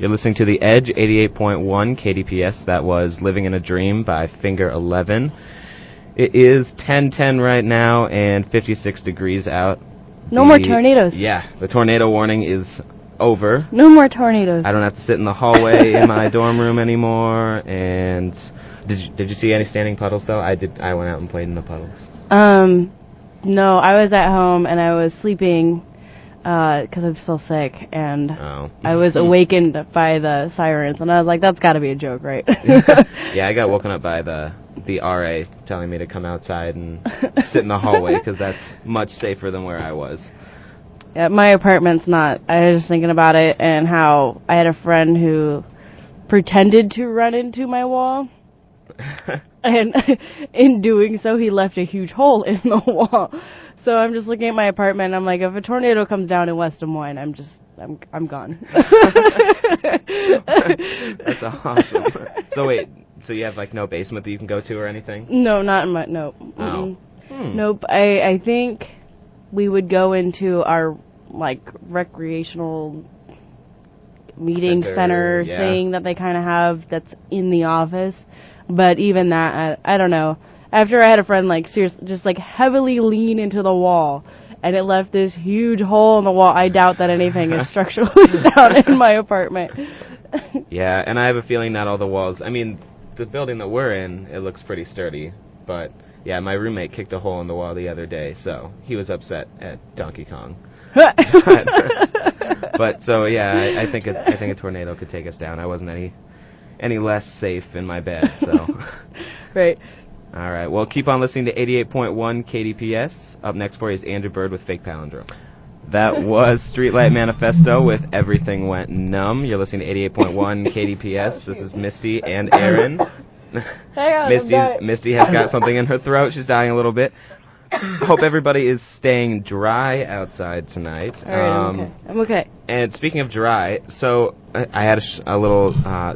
You're listening to The Edge, 88.1 KDPS. That was Living in a Dream by Finger 11. It is 10:10 right now and 56 degrees out. No more tornadoes. Yeah, the tornado warning is over. No more tornadoes. I don't have to sit in the hallway in my dorm room anymore. And did you see any standing puddles though? I did. I went out and played in the puddles. No, I was at home and I was sleeping because I'm still sick, and I was awakened by the sirens, and I was like, that's got to be a joke, right? Yeah, I got woken up by the RA telling me to come outside and sit in the hallway because that's much safer than where I was. Yeah, my apartment's not. I was just thinking about it and how I had a friend who pretended to run into my wall, and in doing so, he left a huge hole in the wall. So I'm just looking at my apartment, and I'm like, if a tornado comes down in West Des Moines, I'm gone. That's awesome. So wait, so you have like no basement that you can go to or anything? No, not in my, no. Oh. Nope. I think we would go into our like recreational meeting center thing that they kind of have that's in the office. But even that, I don't know. After I had a friend, like, seriously, just, like, heavily lean into the wall, and it left this huge hole in the wall, I doubt that anything is structurally sound in my apartment. Yeah, and I have a feeling not all the walls, I mean, the building that we're in, it looks pretty sturdy, but, yeah, my roommate kicked a hole in the wall the other day, so he was upset at Donkey Kong. But, so, yeah, I think a tornado could take us down. I wasn't any less safe in my bed, so. Right. All right, well, keep on listening to 88.1 KDPS. Up next for you is Andrew Bird with Fake Palindrome. That was Streetlight Manifesto with Everything Went Numb. You're listening to 88.1 KDPS. This is Misty and Aaron. Hang on, Misty has got something in her throat. She's dying a little bit. Hope everybody is staying dry outside tonight. All right, I'm okay. And speaking of dry, so I had a little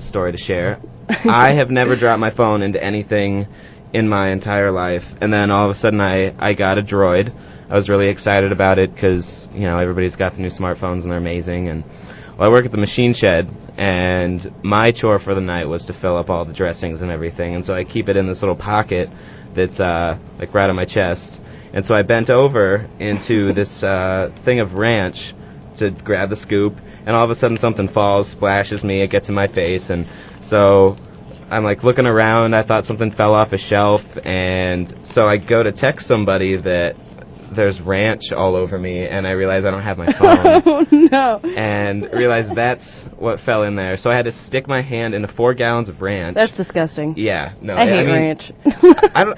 story to share. I have never dropped my phone into anything in my entire life, and then all of a sudden I got a Droid. I was really excited about it because, you know, everybody's got the new smartphones and they're amazing. And well, I work at the machine shed, and my chore for the night was to fill up all the dressings and everything, and so I keep it in this little pocket that's like right on my chest. And so I bent over into this thing of ranch to grab the scoop, and all of a sudden something falls, splashes me, it gets in my face, and so I'm like looking around, I thought something fell off a shelf, and so I go to text somebody that there's ranch all over me, and I realize I don't have my phone. Oh, no. And realize that's what fell in there. So I had to stick my hand into 4 gallons of ranch. That's disgusting. Yeah. No, I hate ranch.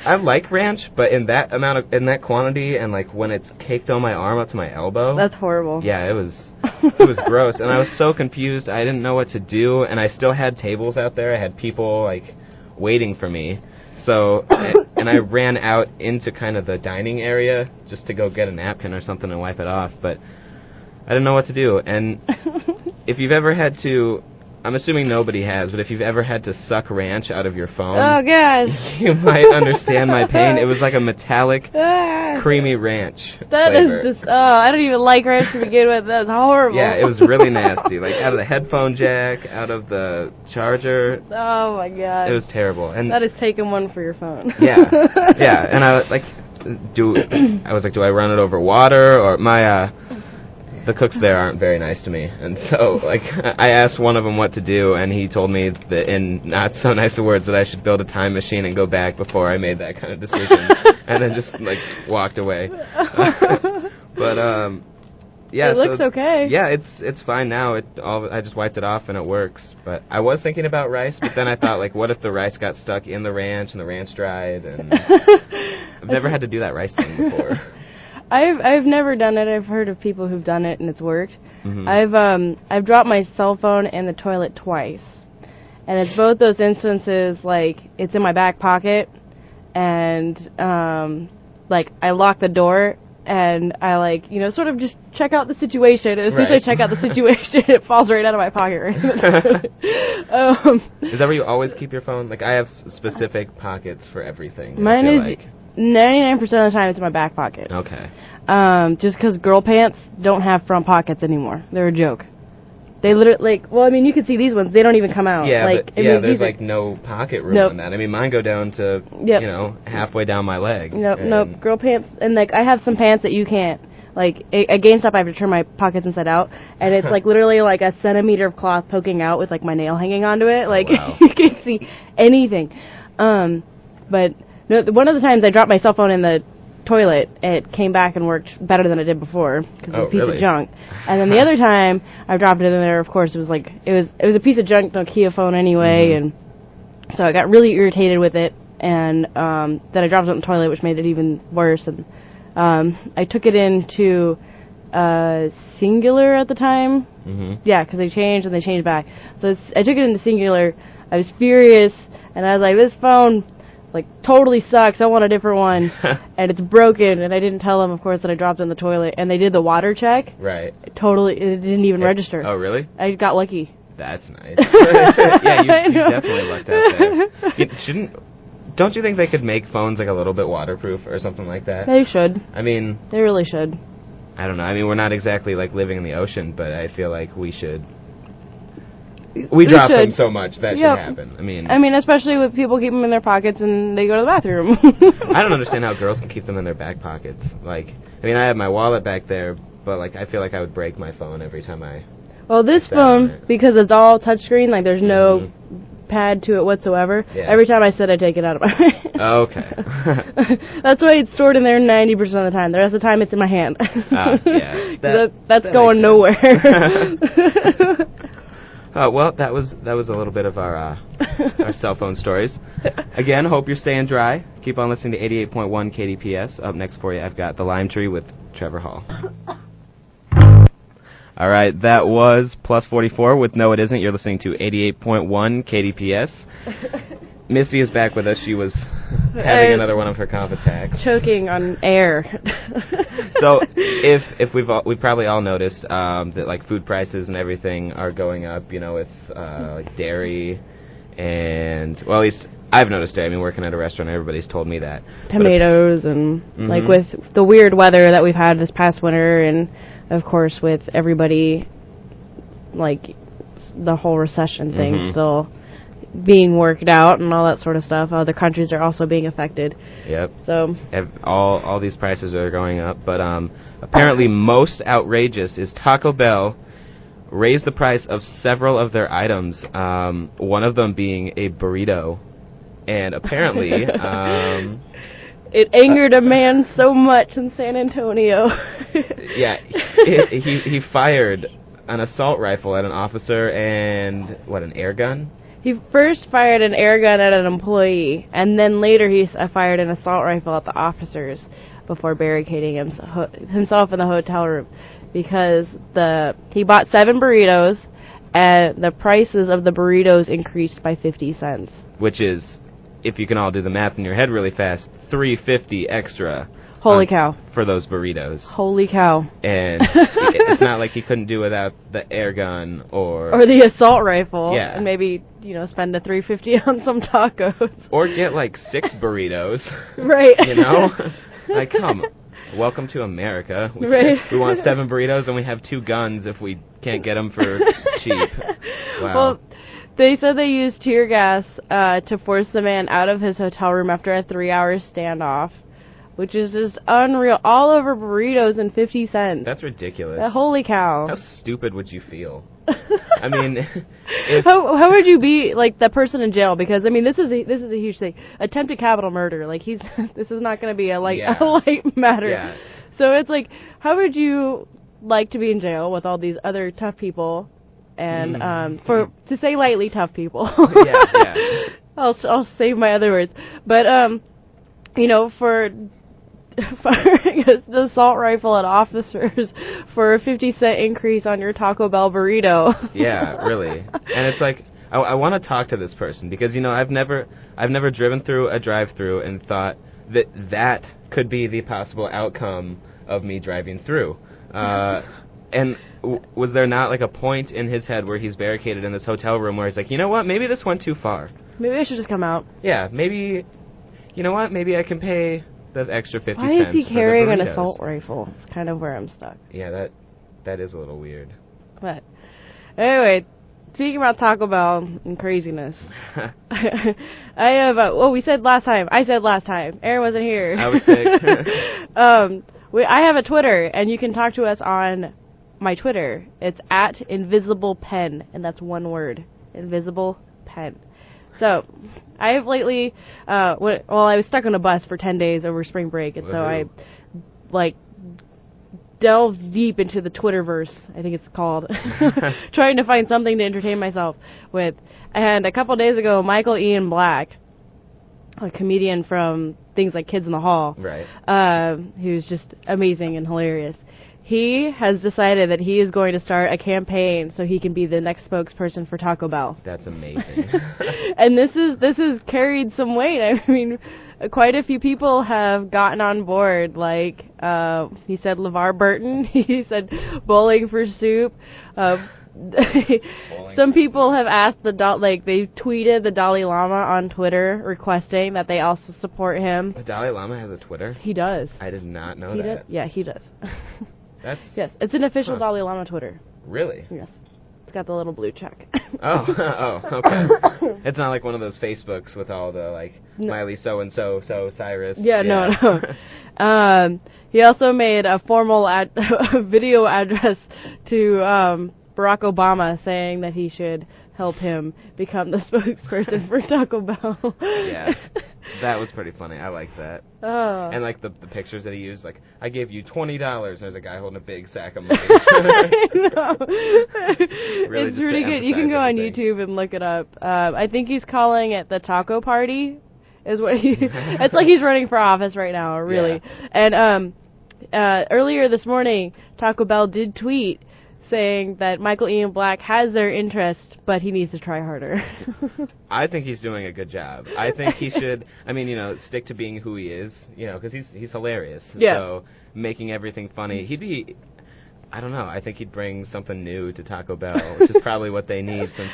I like ranch, but in that that quantity, and like when it's caked on my arm up to my elbow. That's horrible. Yeah, it was gross, and I was so confused. I didn't know what to do, and I still had tables out there. I had people like waiting for me. So, and I ran out into kind of the dining area just to go get a napkin or something and wipe it off, but I didn't know what to do. And if you've ever had to, I'm assuming nobody has, but if you've ever had to suck ranch out of your phone, oh, God, you might understand my pain. It was like a metallic, creamy ranch flavor. Is just, I don't even like ranch to begin with. That's horrible. Yeah, it was really nasty. Like out of the headphone jack, out of the charger. Oh, my God. It was terrible. And that is taking one for your phone. Yeah, yeah. And I was like, do I run it over water, or the cooks there aren't very nice to me, and so like I asked one of them what to do, and he told me that in not so nice words that I should build a time machine and go back before I made that kind of decision, and then just like walked away. But yeah, it looks okay. Yeah, it's fine now. I just wiped it off and it works. But I was thinking about rice, but then I thought like, what if the rice got stuck in the ranch and the ranch dried? And I've never had to do that rice thing before. I've never done it. I've heard of people who've done it and it's worked. Mm-hmm. I've dropped my cell phone in the toilet twice, and it's both those instances like it's in my back pocket, and like I lock the door and I like sort of just check out the situation. And as soon as I check out the situation, it falls right out of my pocket. Right? Is that where you always keep your phone? Like I have specific pockets for everything. Mine is 99% of the time it's in my back pocket. Okay. Just because girl pants don't have front pockets anymore. They're a joke. They literally, well, I mean, you can see these ones. They don't even come out. Yeah, like, but, there's, like, no pocket room nope. on that. I mean, mine go down to, halfway down my leg. Nope. Girl pants, and, like, I have some pants that you can't. Like, at GameStop, I have to turn my pockets inside out, and it's, like, literally, like, a centimeter of cloth poking out with, like, my nail hanging onto it. Like, wow. You can see anything. But no, one of the times I dropped my cell phone in the toilet, it came back and worked better than it did before, because it was a piece of junk. And then the other time I dropped it in there, of course, it was, like, it was a piece of junk Nokia phone anyway, and so I got really irritated with it, and then I dropped it in the toilet, which made it even worse, and I took it into Singular at the time. Yeah, because they changed and they changed back. So I took it into Singular. I was furious, and I was like, this phone, like, totally sucks. I want a different one. And it's broken, and I didn't tell them, of course, that I dropped it in the toilet. And they did the water check. Right. It didn't even register. Oh, really? I got lucky. That's nice. Yeah, you definitely lucked out there. Don't you think they could make phones, like, a little bit waterproof or something like that? They should. I mean... They really should. I don't know. I mean, we're not exactly, like, living in the ocean, but I feel like we should... We drop them so much, that should happen. I mean, especially with people keep them in their pockets and they go to the bathroom. I don't understand how girls can keep them in their back pockets. Like, I mean, I have my wallet back there, but, like, I feel like I would break my phone every time I... Well, this phone, because it's all touchscreen, like, there's no pad to it whatsoever. Yeah. Every time I sit, I take it out of my hand. Oh, okay. That's why it's stored in there 90% of the time. The rest of the time, it's in my hand. Yeah. That's going nowhere. Well, that was a little bit of our cell phone stories. Again, hope you're staying dry. Keep on listening to 88.1 KDPS. Up next for you, I've got The Lime Tree with Trevor Hall. All right, that was Plus 44 with No It Isn't. You're listening to 88.1 KDPS. Misty is back with us. She was having another one of her cough attacks. Choking on air. So, if we've probably all noticed that, like, food prices and everything are going up, you know, with like dairy and, well, at least I've noticed it. I mean, working at a restaurant, everybody's told me that. Tomatoes and like with the weird weather that we've had this past winter, and of course with everybody, like, the whole recession thing still being worked out and all that sort of stuff. Other countries are also being affected. Yep. So all these prices are going up, but apparently most outrageous is Taco Bell raised the price of several of their items. One of them being a burrito, and apparently it angered a man so much in San Antonio. Yeah, he fired an assault rifle at an officer and an air gun. He first fired an air gun at an employee, and then later he fired an assault rifle at the officers before barricading himself in the hotel room, because he bought 7 burritos, and the prices of the burritos increased by 50 cents. Which is, if you can all do the math in your head really fast, $3.50 extra. Holy cow. For those burritos. Holy cow. And it's not like he couldn't do without the air gun or the assault rifle. Yeah. And maybe, spend the $3.50 on some tacos. Or get, like, 6 burritos. Right. You know? Like, welcome to America. We want 7 burritos and we have 2 guns if we can't get them for cheap. Wow. Well, they said they used tear gas to force the man out of his hotel room after a 3-hour standoff, which is just unreal. All over burritos and 50 cents. That's ridiculous. Holy cow. How stupid would you feel? I mean, how would you be, like, the person in jail? Because, I mean, this is a huge thing. Attempted capital murder. Like, this is not going to be a light matter. Yeah. So it's like, how would you like to be in jail with all these other tough people? And to say lightly, tough people. Yeah. I'll save my other words. But for firing an assault rifle at officers for a 50-cent increase on your Taco Bell burrito. Yeah, really. And it's like, I want to talk to this person because, I've never driven through a drive-thru and thought that could be the possible outcome of me driving through. And was there not, like, a point in his head where he's barricaded in this hotel room where he's like, you know what, maybe this went too far. Maybe I should just come out. Yeah, maybe, you know what, maybe I can pay the extra 50 Why cents. Why is he carrying an assault rifle? It's kind of where I'm stuck. Yeah, that is a little weird. But Anyway, speaking about Taco Bell and craziness, I have. We said last time. I said last time. Aaron wasn't here. I was sick. I have a Twitter, and you can talk to us on my Twitter. It's @InvisiblePen, and that's one word. Invisible Pen. So, I have lately, I was stuck on a bus for 10 days over spring break, and so I, delved deep into the Twitterverse, I think it's called, trying to find something to entertain myself with. And a couple days ago, Michael Ian Black, a comedian from things like Kids in the Hall, right, who's just amazing and hilarious, he has decided that he is going to start a campaign so he can be the next spokesperson for Taco Bell. That's amazing. And this has carried some weight. I mean, quite a few people have gotten on board. Like, he said LeVar Burton. He said Bowling for Soup. Some people have asked they tweeted the Dalai Lama on Twitter requesting that they also support him. The Dalai Lama has a Twitter? He does. I did not know that. Does? Yeah, he does. Yes, it's an official Dalai Lama Twitter. Really? Yes. It's got the little blue check. Oh, okay. It's not like one of those Facebooks with all the, Miley so-and-so, Cyrus. Yeah. No. He also made a formal video address to Barack Obama saying that he should help him become the spokesperson for Taco Bell. Yeah. That was pretty funny. I like that. Oh. And, the pictures that he used, I gave you $20. There's a guy holding a big sack of money. I know. Really, it's pretty good. You can go on YouTube and look it up. I think he's calling it the Taco Party. Is what it's like he's running for office right now, really. Yeah. And earlier this morning, Taco Bell did tweet saying that Michael Ian Black has their interest, but he needs to try harder. I think he's doing a good job. I think he should, stick to being who he is, because he's hilarious. Yeah. So making everything funny, I don't know, I think he'd bring something new to Taco Bell, which is probably what they need since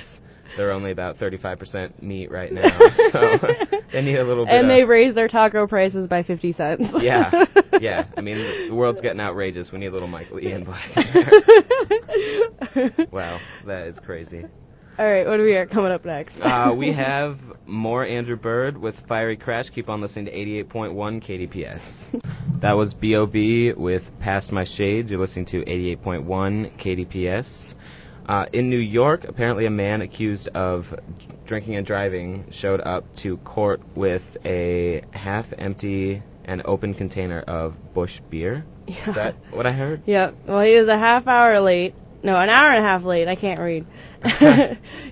they're only about 35% meat right now. So they need a little bit and they raised their taco prices by 50 cents. Yeah. The world's getting outrageous. We need a little Michael Ian Black in there. Wow, that is crazy. All right, what do we got coming up next? We have more Andrew Bird with Fiery Crash. Keep on listening to 88.1 KDPS. That was B.O.B. with Past My Shades. You're listening to 88.1 KDPS. In New York, apparently a man accused of drinking and driving showed up to court with a half-empty and open container of Busch beer. Yeah. Is that what I heard? Yeah. Well, he was an hour and a half late. I can't read.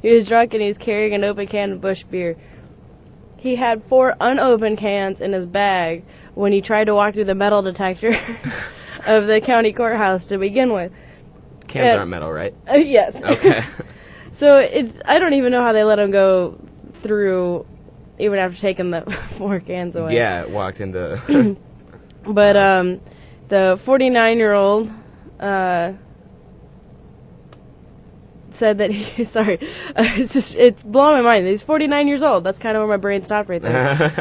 He was drunk and he was carrying an open can of Busch beer. He had 4 unopened cans in his bag when he tried to walk through the metal detector of the county courthouse to begin with. Cans aren't metal, right? Yes. Okay. So I don't even know how they let him go through even after taking the 4 cans away. Yeah, it walked into... But the 49-year-old said that he... Sorry. It's blowing my mind. He's 49 years old. That's kind of where my brain stopped right there.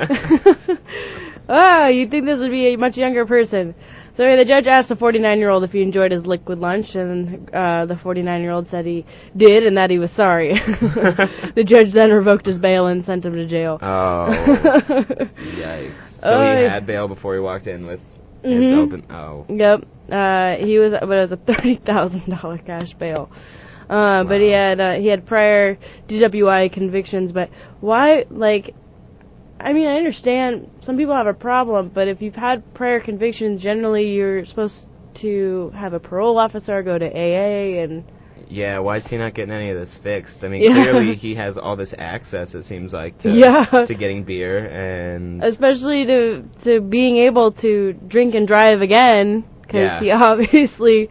You'd think this would be a much younger person. So the judge asked the 49-year-old if he enjoyed his liquid lunch, and the 49-year-old said he did and that he was sorry. The judge then revoked his bail and sent him to jail. Oh, yikes. So he had bail before he walked in with his open... Oh. Yep. But it was a $30,000 cash bail. Wow. But he had prior DWI convictions, but why, I understand some people have a problem, but if you've had prior convictions, generally you're supposed to have a parole officer, go to AA, and... Yeah, why is he not getting any of this fixed? Clearly he has all this access, it seems like, to getting beer, and... Especially to being able to drink and drive again, because he obviously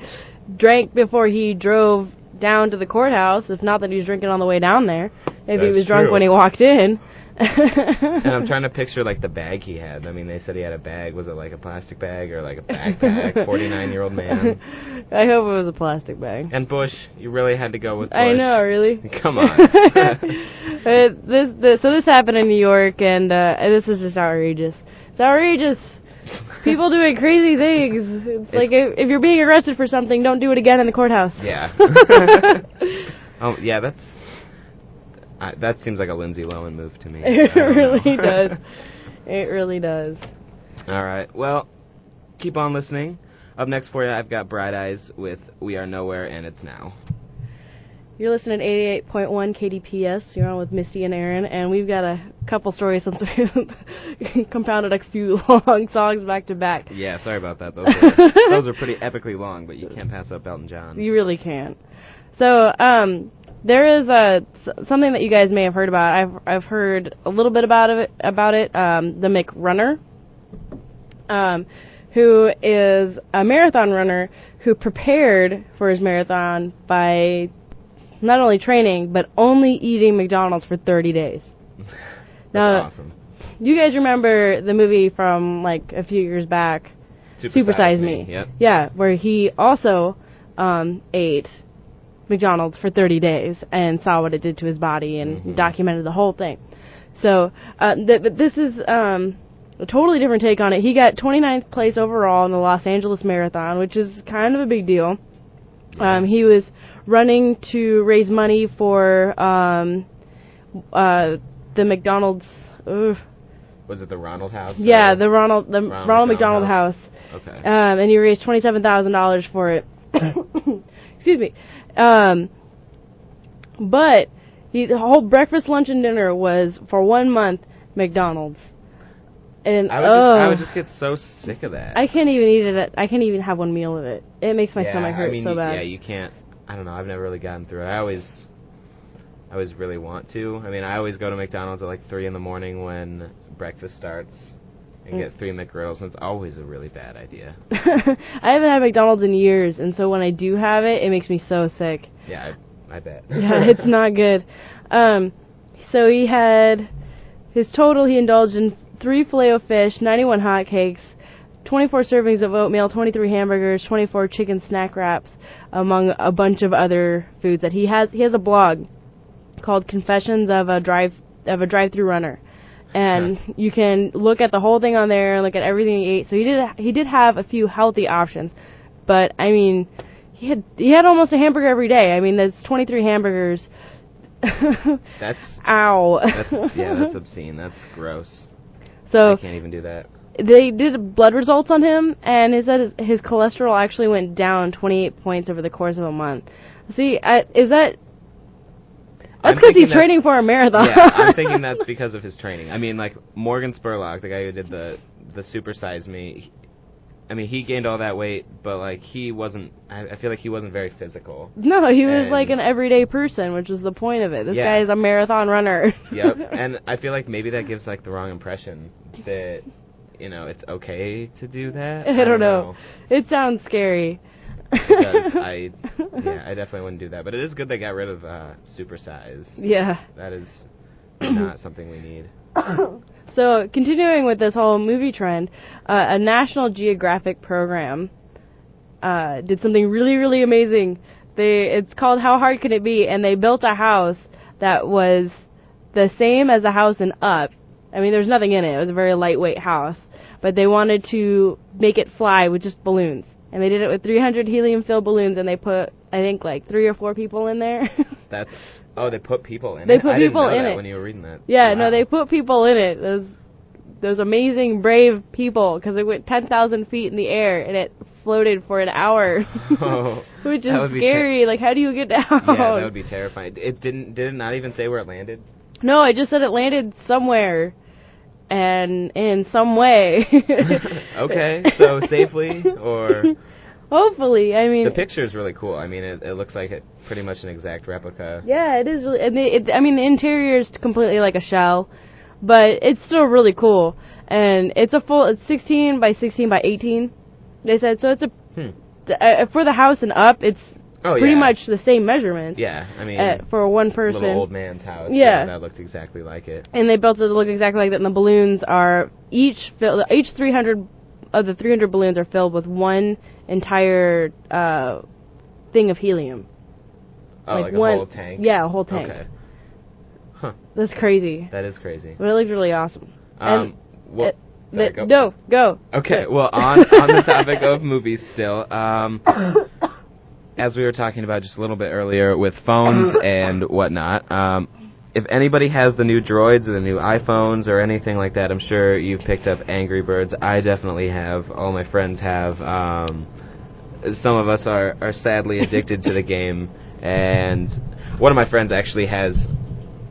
drank before he drove down to the courthouse, if not that he was drinking on the way down there. Maybe he was drunk when he walked in. And I'm trying to picture, the bag he had. They said he had a bag. Was it, a plastic bag or, a backpack? 49-year-old man. I hope it was a plastic bag. And Bush. You really had to go with Bush. I know, really. Come on. So this happened in New York, and this is just outrageous. It's outrageous. People doing crazy things. It's if you're being arrested for something, don't do it again in the courthouse. Yeah. Oh, yeah, that seems like a Lindsay Lohan move to me. It really does. It really does. All right. Well, keep on listening. Up next for you, I've got Bright Eyes with We Are Nowhere and It's Now. You're listening to 88.1 KDPS. You're on with Misty and Aaron, and we've got a couple stories since we compounded a few long songs back to back. Yeah, sorry about that. Those are pretty epically long, but you can't pass up Elton John. You really can't. So, there is something that you guys may have heard about. I've heard a little bit about it. The McRunner, who is a marathon runner who prepared for his marathon by not only training, but only eating McDonald's for 30 days. That's awesome. You guys remember the movie from, like, a few years back, Super Size Me? Yep. Yeah, where he also ate McDonald's for 30 days and saw what it did to his body and documented the whole thing. So, but this is a totally different take on it. He got 29th place overall in the Los Angeles Marathon, which is kind of a big deal. Yeah. He was running to raise money for the McDonald's. Was it the Ronald House? Yeah, the Ronald McDonald House. Okay. And he raised $27,000 for it. Excuse me. But the whole breakfast, lunch, and dinner was for 1 month McDonald's. And I would just get so sick of that. I can't even eat it. I can't even have one meal of it. It makes my stomach hurt so bad. Yeah, you can't. I don't know. I've never really gotten through it. I always really want to. I mean, I always go to McDonald's at like 3 in the morning when breakfast starts and get 3 McGriddles, and it's always a really bad idea. I haven't had McDonald's in years, and so when I do have it, it makes me so sick. Yeah, I bet. Yeah, it's not good. So he had his total. He indulged in 3 Filet-O-Fish, 91 hotcakes, 24 servings of oatmeal, 23 hamburgers, 24 chicken snack wraps, among a bunch of other foods that he has. He has a blog called Confessions of a Drive-Thru Runner, and you can look at the whole thing on there and look at everything he ate. So he did have a few healthy options, but I mean, he had almost a hamburger every day. I mean, that's 23 hamburgers. That's ow. That's obscene. That's gross. So I can't even do that. They did blood results on him, and it said his cholesterol actually went down 28 points over the course of a month. See, is that... That's because he's training for a marathon. Yeah, I'm thinking that's because of his training. I mean, like, Morgan Spurlock, the guy who did the Super Size Me, I mean, he gained all that weight, but, like, he wasn't... I feel like he wasn't very physical. No, he was like an everyday person, which was the point of it. This guy is a marathon runner. Yep, and I feel like maybe that gives, like, the wrong impression that... You know, it's okay to do that. I don't know. It sounds scary. It does. I definitely wouldn't do that. But it is good they got rid of Super Size. Yeah. That is not something we need. So, continuing with this whole movie trend, a National Geographic program did something really, really amazing. It's called How Hard Can It Be? And they built a house that was the same as a house in Up. I mean, there's nothing in it. It was a very lightweight house. But they wanted to make it fly with just balloons. And they did it with 300 helium-filled balloons, and they put, I think, like 3 or 4 people in there. They put people in it? They put people in it. I didn't know that when you were reading that. Yeah, wow. No, they put people in it. Those amazing, brave people, because it went 10,000 feet in the air, and it floated for an hour. Oh, which is scary. Like, how do you get down? Yeah, that would be terrifying. Did it not even say where it landed? No, it just said it landed somewhere. And in some way. Okay, so safely, or... Hopefully, I mean... The picture is really cool. I mean, it looks like pretty much an exact replica. Yeah, it is really... I mean, the interior is completely like a shell, but it's still really cool. And it's 16 by 16 by 18, they said. So it's for the house and up, it's pretty much the same measurement. Yeah, I mean... for one person. Little old man's house. Yeah. That looked exactly like it. And they built it to look exactly like that, and the balloons are... Each 300 of the 300 balloons are filled with one entire thing of helium. Oh, like a whole tank? Yeah, a whole tank. Okay. Huh. That's crazy. That is crazy. But it looked really awesome. Go. Go. Okay, well, on the topic of movies still, as we were talking about just a little bit earlier with phones and whatnot, if anybody has the new droids or the new iPhones or anything like that, I'm sure you've picked up Angry Birds. I definitely have. All my friends have. Some of us are sadly addicted to the game, and one of my friends actually has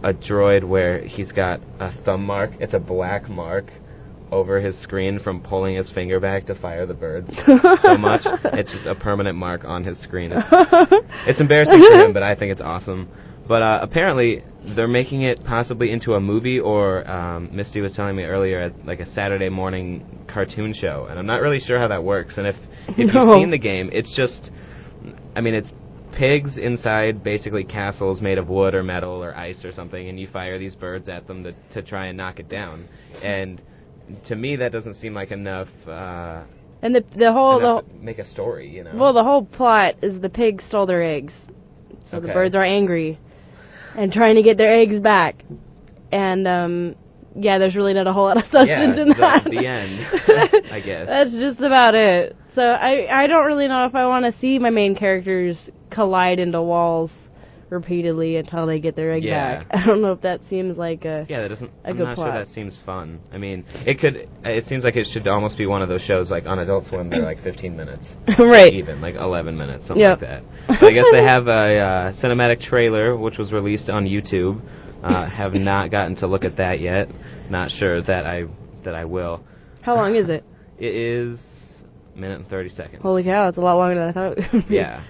a droid where he's got a thumb mark. It's a black mark over his screen from pulling his finger back to fire the birds so much. It's just a permanent mark on his screen. It's embarrassing for him, but I think it's awesome. But apparently they're making it possibly into a movie, or Misty was telling me earlier, like a Saturday morning cartoon show, and I'm not really sure how that works. And if you've seen the game, it's just, I mean, it's pigs inside basically castles made of wood or metal or ice or something, and you fire these birds at them to try and knock it down. And to me, that doesn't seem like enough. And the whole to make a story, you know. Well, the whole plot is the pigs stole their eggs, so the birds are angry and trying to get their eggs back. And yeah, there's really not a whole lot of substance in that. The end, I guess. That's just about it. So I don't really know if I want to see my main characters collide into walls repeatedly until they get their egg back. I don't know if that seems like a that doesn't. I'm not plot. Sure that seems fun. I mean, it could. It seems like it should almost be one of those shows like on Adult Swim. They're like 15 minutes, right? Even like 11 minutes, something like that. But I guess they have a cinematic trailer which was released on YouTube. Have not gotten to look at that yet. Not sure that I will. How long is it? It is a minute and 30 seconds. Holy cow, it's a lot longer than I thought it would be. Yeah.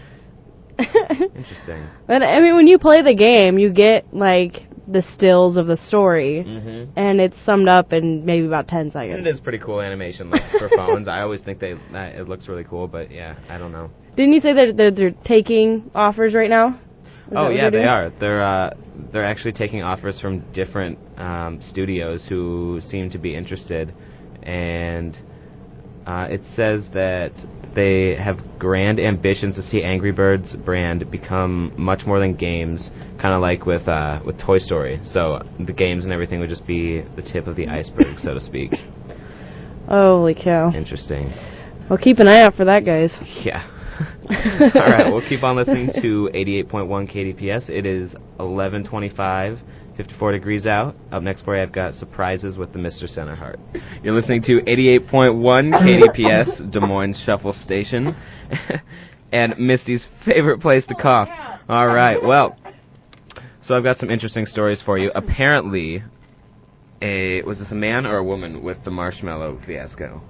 Interesting. But I mean, when you play the game, you get like the stills of the story, and it's summed up in maybe about 10 seconds. And it is pretty cool animation, like for phones. I always think it looks really cool, but yeah, I don't know. Didn't you say that they're taking offers right now? Oh yeah, they are. They're actually taking offers from different studios who seem to be interested, and it says that they have grand ambitions to see Angry Birds brand become much more than games, kind of like with Toy Story. So the games and everything would just be the tip of the iceberg, so to speak. Holy cow. Interesting. Well, keep an eye out for that, guys. Yeah. All right, we'll keep on listening to 88.1 KDPS. It is 11:25, 54 degrees out. Up next for you, I've got Surprises with the Mr. Centerheart. You're listening to 88.1 KDPS, Des Moines Shuffle Station, and Misty's favorite place to cough. All right, well, so I've got some interesting stories for you. Apparently, was this a man or a woman with the marshmallow fiasco?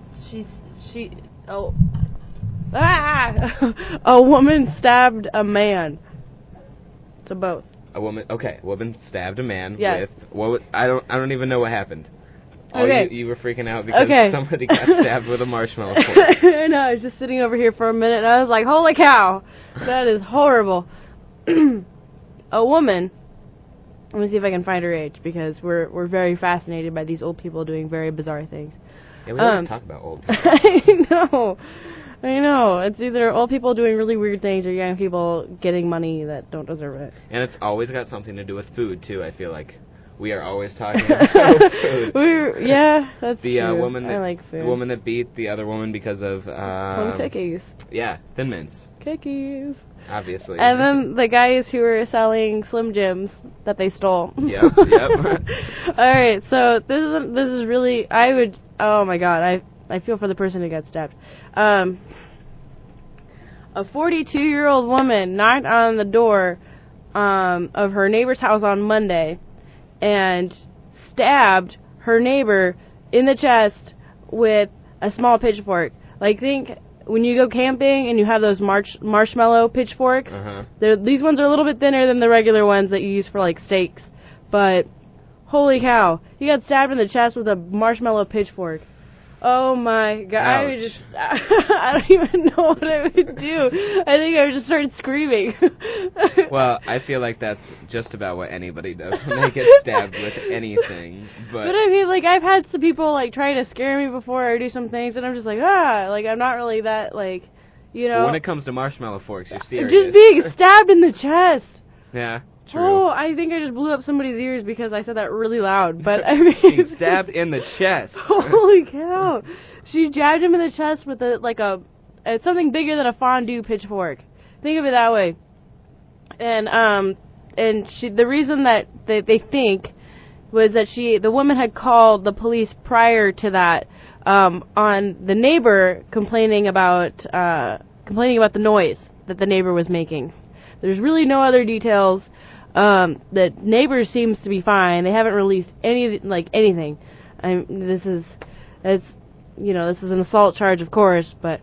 A woman stabbed a man. So both. A woman stabbed a man yes. with I don't even know what happened. You were freaking out because somebody got stabbed with a marshmallow fork. I know, I was just sitting over here for a minute and I was like, holy cow, that is horrible. A woman, let me see if I can find her age, because we're very fascinated by these old people doing very bizarre things. Yeah, we always talk about old people. I know. It's either old people doing really weird things or young people getting money that don't deserve it. And it's always got something to do with food, too, I feel like. We are always talking about food. That's true. I like food. The woman that beat the other woman because of... cookies. Yeah, Thin Mints. Cookies. Obviously. And then the guys who were selling Slim Jims that they stole. Yep. Alright, so this is really... Oh my god, I feel for the person who got stabbed. A 42-year-old woman knocked on the door of her neighbor's house on Monday and stabbed her neighbor in the chest with a small pitchfork. Like, think when you go camping and you have those marshmallow pitchforks, these ones are a little bit thinner than the regular ones that you use for, like, steaks. But, holy cow, he got stabbed in the chest with a marshmallow pitchfork. Oh my god, Ouch. I don't even know what I would do. I think I would just start screaming. Well, I feel like that's just about what anybody does when they get stabbed with anything. But I mean, like, I've had some people, like, try to scare me before or do some things, and I'm just like, like, I'm not really that, like, you know. But when it comes to marshmallow forks, you're serious. Just being stabbed in the chest. Yeah. True. Oh, I think I just blew up somebody's ears because I said that really loud. But I mean, being stabbed in the chest. Holy cow! She jabbed him in the chest with it's something bigger than a fondue pitchfork. Think of it that way. And the reason that they think was that the woman had called the police prior to that on the neighbor complaining about the noise that the neighbor was making. There's really no other details. The neighbor seems to be fine. They haven't released anything. This is an assault charge, of course, but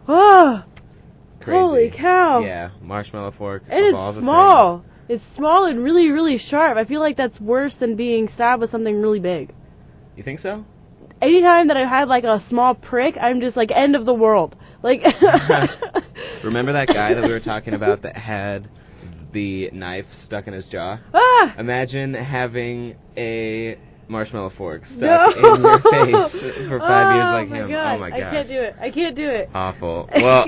crazy. Holy cow! Yeah, marshmallow fork. And it's small. It's small and really, really sharp. I feel like that's worse than being stabbed with something really big. You think so? Anytime that I've had like a small prick, I'm just like end of the world. Like. Remember that guy that we were talking about that had the knife stuck in his jaw? Ah! Imagine having a marshmallow fork stuck in your face for 5 years like him. God. Oh my gosh. I can't do it. Awful. Well,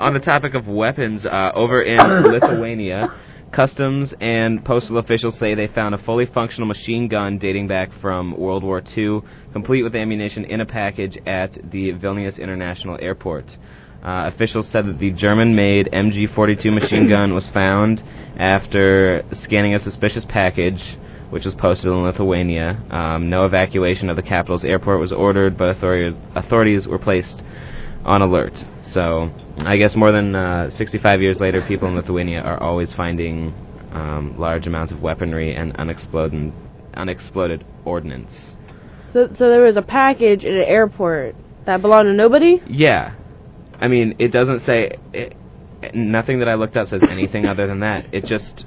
on the topic of weapons, over in Lithuania, customs and postal officials say they found a fully functional machine gun dating back from World War II, complete with ammunition in a package at the Vilnius International Airport. Officials said that the German-made MG-42 machine gun was found after scanning a suspicious package, which was posted in Lithuania. No evacuation of the capital's airport was ordered, but authorities were placed on alert. So, I guess more than 65 years later, people in Lithuania are always finding large amounts of weaponry and unexploded ordnance. So there was a package at an airport that belonged to nobody? Yeah. I mean, it doesn't say... nothing that I looked up says anything other than that. It just...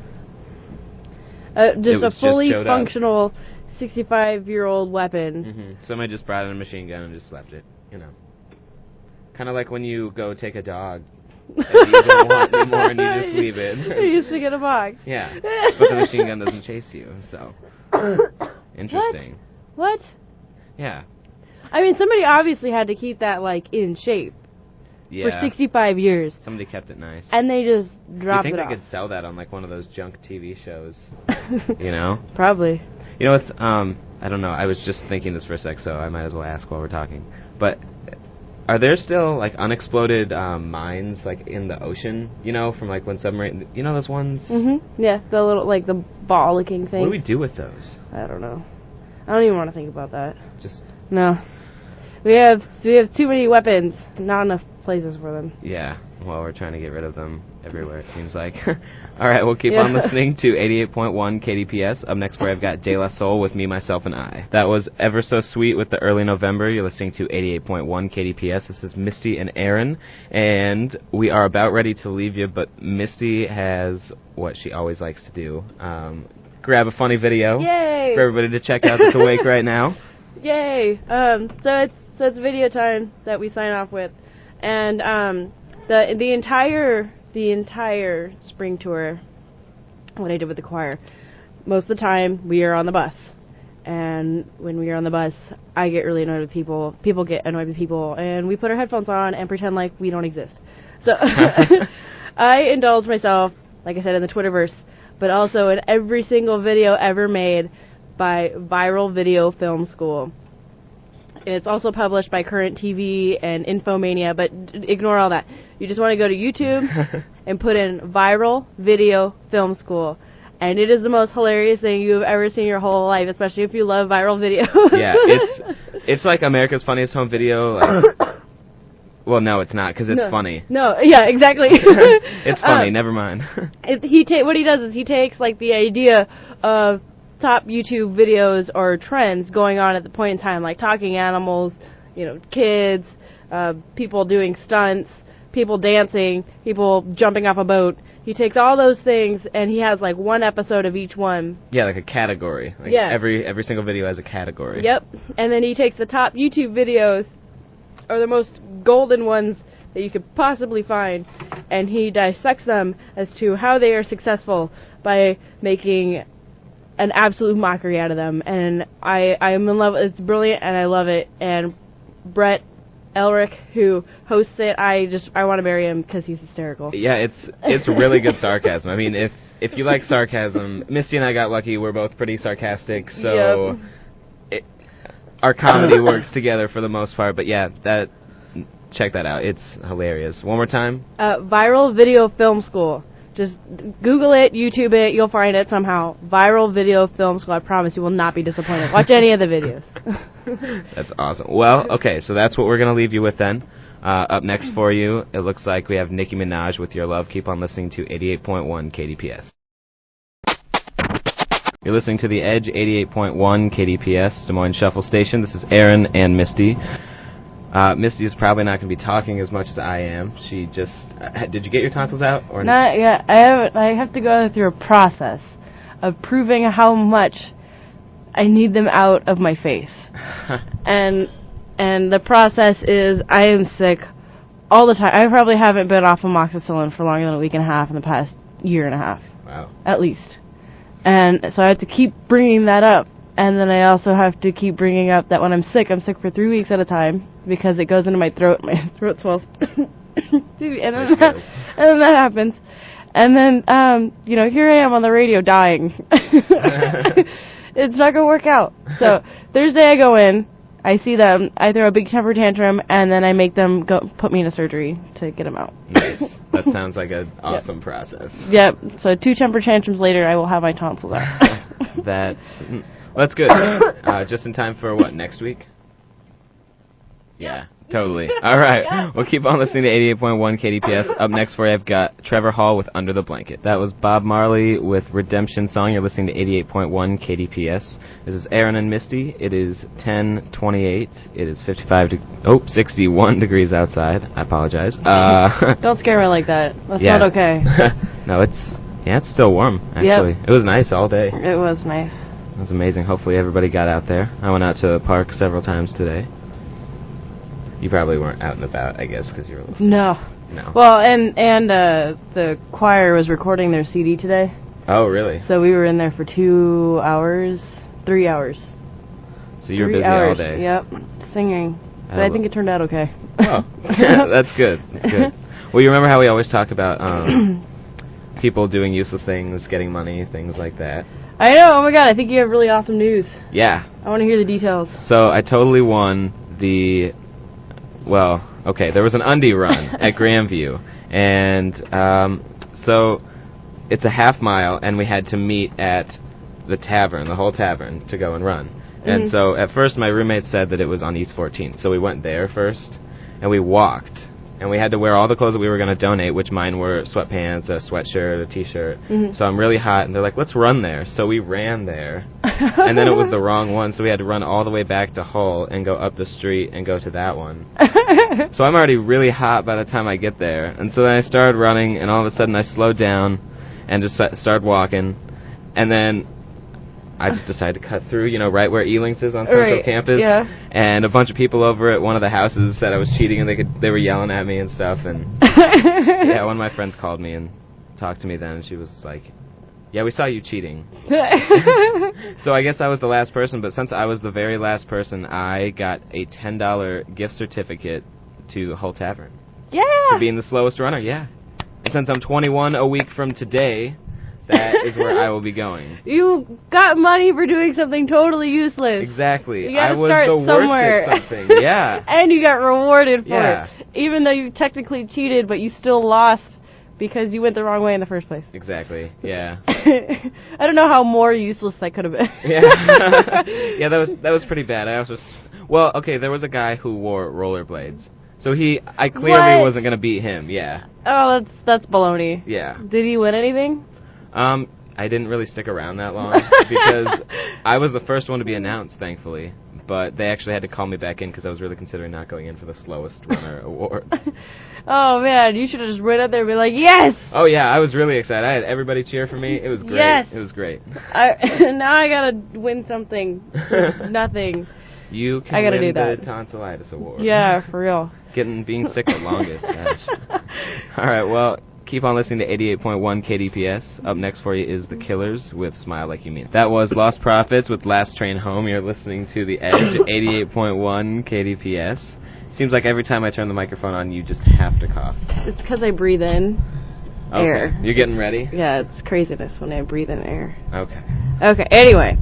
just a fully functional 65-year-old weapon. Mm-hmm. Somebody just brought in a machine gun and just left it, you know. Kind of like when you go take a dog and you don't want anymore and you just leave it. You stick it in a box. Yeah, but the machine gun doesn't chase you, so... Interesting. What? Yeah. I mean, somebody obviously had to keep that, like, in shape. Yeah. For 65 years. Somebody kept it nice. And they just dropped it off. You think they could sell that on, like, one of those junk TV shows? You know? Probably. You know, with, I don't know, I was just thinking this for a sec, so I might as well ask while we're talking. But are there still, like, unexploded mines, like, in the ocean? You know, from, like, when submarine... You know those ones? Mm-hmm. Yeah, the little, like, the ball-looking thing. What do we do with those? I don't know. I don't even want to think about that. Just... No. We have too many weapons, not enough places for them. Yeah, well, we're trying to get rid of them everywhere, it seems like. All right, we'll keep on listening to 88.1 KDPS. Up next, where I've got De La Soul with Me, Myself, and I. That was Ever So Sweet with the Early November. You're listening to 88.1 KDPS. This is Misty and Aaron, and we are about ready to leave you, but Misty has what she always likes to do. Grab a funny video. Yay! For everybody to check out that's awake right now. Yay! So it's video time that we sign off with. And the entire spring tour, what I did with the choir, most of the time we are on the bus. And when we are on the bus, I get really annoyed with people. People get annoyed with people, and we put our headphones on and pretend like we don't exist. So I indulge myself, like I said, in the Twitterverse, but also in every single video ever made by Viral Video Film School. It's also published by Current TV and Infomania, but ignore all that. You just want to go to YouTube and put in Viral Video Film School. And it is the most hilarious thing you have ever seen in your whole life, especially if you love viral video. Yeah, it's like America's Funniest Home Video. Like, well, no, it's not, because it's funny. No, yeah, exactly. It's funny, never mind. What he does is he takes, like, the idea of top YouTube videos or trends going on at the point in time, like talking animals, you know, kids, people doing stunts, people dancing, people jumping off a boat. He takes all those things and he has like one episode of each one. Yeah, like a category. Like every single video has a category. Yep. And then he takes the top YouTube videos, or the most golden ones that you could possibly find, and he dissects them as to how they are successful by making an absolute mockery out of them. And I am in love. It's brilliant, and I love it. And Brett Elric, who hosts it, I want to marry him because he's hysterical. Yeah, it's really good sarcasm. I mean, if you like sarcasm, Misty and I got lucky. We're both pretty sarcastic, so our comedy works together for the most part. But yeah, check that out. It's hilarious. One more time. Viral Video Film School. Just Google it, YouTube it, you'll find it somehow. Viral Video Film School. I promise you will not be disappointed. Watch any of the videos. That's awesome. Well, okay, so that's what we're going to leave you with then. Up next for you, it looks like we have Nicki Minaj with Your Love. Keep on listening to 88.1 KDPS. You're listening to The Edge, 88.1 KDPS, Des Moines Shuffle Station. This is Aaron and Misty. Misty is probably not going to be talking as much as I am. She just... did you get your tonsils out? Or not yet. I have to go through a process of proving how much I need them out of my face. and the process is I am sick all the time. I probably haven't been off amoxicillin for longer than a week and a half in the past year and a half. Wow. At least. And so I have to keep bringing that up. And then I also have to keep bringing up that when I'm sick for 3 weeks at a time because it goes into my throat. My throat swells. and then that happens. And then, here I am on the radio dying. It's not going to work out. So Thursday I go in. I see them. I throw a big temper tantrum, and then I make them put me in a surgery to get them out. Nice. That sounds like an awesome process. Yep. So 2 temper tantrums later, I will have my tonsils out. That's good. Just in time for what, next week? Yeah, totally. All right. We'll keep on listening to 88.1 KDPS. Up next for you, I've got Trevor Hall with Under the Blanket. That was Bob Marley with Redemption Song. You're listening to 88.1 KDPS. This is Aaron and Misty. It is 10:28. It is 61 degrees outside. I apologize. Don't scare me like that. That's not okay. No, it's still warm, actually. Yep. It was nice all day. It was nice. It was amazing. Hopefully everybody got out there. I went out to the park several times today. You probably weren't out and about, I guess, because you were listening. No. Well, and the choir was recording their CD today. Oh, really? So we were in there for 2 hours, 3 hours. So you were busy all day. Yep, singing. But I think it turned out okay. Oh, yeah, that's good. That's good. Well, you remember how we always talk about people doing useless things, getting money, things like that? I know. Oh, my God. I think you have really awesome news. Yeah. I want to hear the details. So I totally won the... Well, okay, there was an undie run at Grandview, and so it's a half mile, and we had to meet at the tavern, the whole tavern, to go and run. And so at first my roommate said that it was on East 14th, so we went there first, and we walked, and we had to wear all the clothes that we were going to donate, which mine were sweatpants, a sweatshirt, a T-shirt. So I'm really hot, and they're like, let's run there. So we ran there, and then it was the wrong one, so we had to run all the way back to Hull and go up the street and go to that one. So I'm already really hot by the time I get there. And so then I started running, and all of a sudden I slowed down and just started walking, and then I just decided to cut through, right where Elings is on Central Campus. Yeah. And a bunch of people over at one of the houses said I was cheating, and they were yelling at me and stuff. And yeah, one of my friends called me and talked to me then, and she was like, yeah, we saw you cheating. So I guess I was the last person, but since I was the very last person, I got a $10 gift certificate to Hull Tavern. Yeah! For being the slowest runner, yeah. And since I'm 21 a week from today... That is where I will be going. You got money for doing something totally useless. Exactly. I was the somewhere. worst at something. Yeah. And you got rewarded for it. Even though you technically cheated, but you still lost because you went the wrong way in the first place. Exactly. Yeah. I don't know how more useless that could have been. Yeah. Yeah, that was pretty bad. Well, okay, there was a guy who wore rollerblades. So I clearly wasn't going to beat him. Yeah. Oh, that's baloney. Yeah. Did he win anything? I didn't really stick around that long because I was the first one to be announced, thankfully. But they actually had to call me back in because I was really considering not going in for the slowest runner award. Oh, man, you should have just went up there and been like, yes! Oh, yeah, I was really excited. I had everybody cheer for me. It was great. Yes! It was great. Now I gotta win something. Nothing. You can win the tonsillitis award. Yeah, for real. Being sick the longest. Gosh. All right, well... Keep on listening to 88.1 KDPS. Up next for you is The Killers with Smile Like You Mean It. That was Lost Prophets with Last Train Home. You're listening to The Edge at 88.1 KDPS. Seems like every time I turn the microphone on, you just have to cough. It's because I breathe in air. You're getting ready? Yeah, it's craziness when I breathe in air. Okay. Okay, anyway,